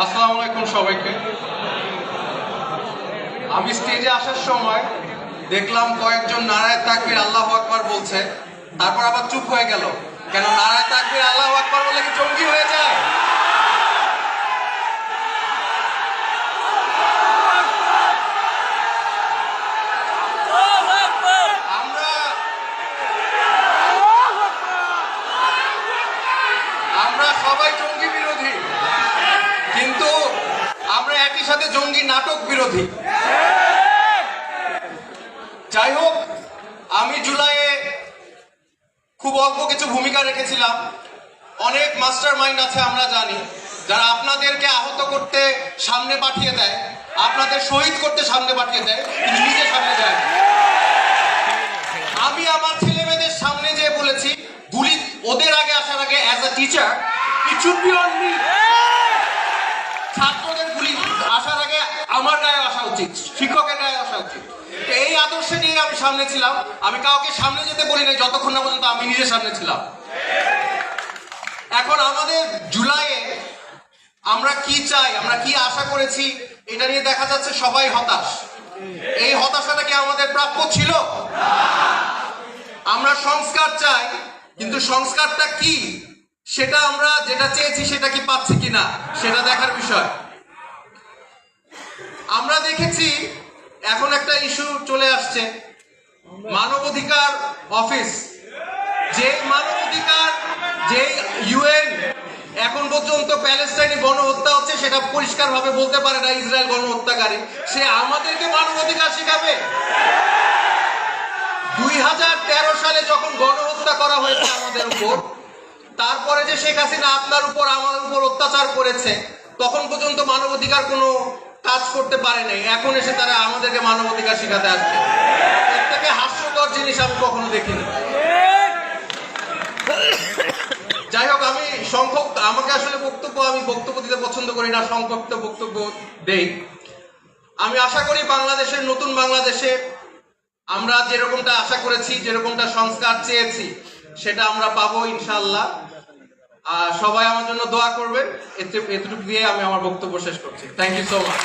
আসসালামু আলাইকুম সবাইকে। আমি স্টেজে আসার সময় দেখলাম কয়েকজন নারায়ে তাকবীর আল্লাহু আকবার বলছে, তারপর আবার চুপ হয়ে গেল। কেন নারায়ে তাকবীর আল্লাহু আকবার বলে কি জঙ্গি হয়ে যায়? আমরা সবাই জঙ্গি বিরোধী, কিন্তু আমরা একই সাথে জঙ্গি নাটক বিরোধী। যাই হোক, আমি জুলাইয়ে খুব অল্প কিছু ভূমিকা রেখেছিলাম। অনেক মাস্টার মাইন্ড আছে আমরা জানি, যারা আপনাদেরকে আহত করতে সামনে পাঠিয়ে দেয়, আপনাদের শহীদ করতে সামনে পাঠিয়ে দেয়, কিন্তু নিজে সামনে যায়। আমি আমার ছেলে মেয়েদের সামনে যে বলেছি, গুলি ওদের আগে আসার আগে as a teacher it should be on me. ছাত্রদের গুলি আসার আগে আমার গায়ে আসা উচিত, শিক্ষকের গায়ে আসা উচিত। এই আদর্শে নিয়ে আমি সামনে ছিলাম। আমি কাউকে সামনে যেতে বলি নাই যতক্ষণ না পর্যন্ত আমি নিজে সামনে ছিলাম। এখন আমাদের জুলাইয়ে আমরা কি চাই, আমরা কি আশা করেছি, এটা নিয়ে দেখা যাচ্ছে সবাই হতাশ। এই হতাশাটা কি আমাদের প্রাপ্য ছিল? আমরা সংস্কার চাই, কিন্তু সংস্কারটা কি সেটা আমরা যেটা চেয়েছি সেটা কি পাচ্ছি কিনা সেটা দেখার বিষয়। আমরা দেখেছি এখন একটা ইস্যু চলে আসছে, মানবাধিকার অফিস। যে মানবাধিকার, যে ইউএন এখন পর্যন্ত প্যালেস্টাইনে গণহত্যা হচ্ছে সেটা পরিষ্কার ভাবে বলতে পারে না ইসরায়েল গণহত্যাকারী, সে আমাদেরকে মানবাধিকার শেখাবে? 2013 সালে যখন গণহত্যা করা হয়েছে আমাদের উপর, তারপরে যে শেখ হাসিনা আপনার উপর আমাদের উপর অত্যাচার করেছে, তখন পর্যন্ত মানবাধিকার কোনো কাজ করতে পারে নাই। এখন এসে তারা আমাদেরকে মানবাধিকার শেখাতে আসছে। এর থেকে হাস্যকর জিনিস আমি কখনো দেখিনি। যাই হোক, আমি সংক্ষিপ্ত, আমাকে আসলে আমি বক্তব্য দিতে পছন্দ করি না, সংক্ষিপ্ত বক্তব্য দেই। আমি আশা করি বাংলাদেশের, নতুন বাংলাদেশে আমরা যেরকমটা আশা করেছি, যেরকমটা সংস্কার চেয়েছি, সেটা আমরা পাবো ইনশাআল্লাহ। সবাই আমার জন্য দোয়া করবেন। এতটুকু দিয়ে আমি আমার বক্তব্য শেষ করছি। Thank you so much.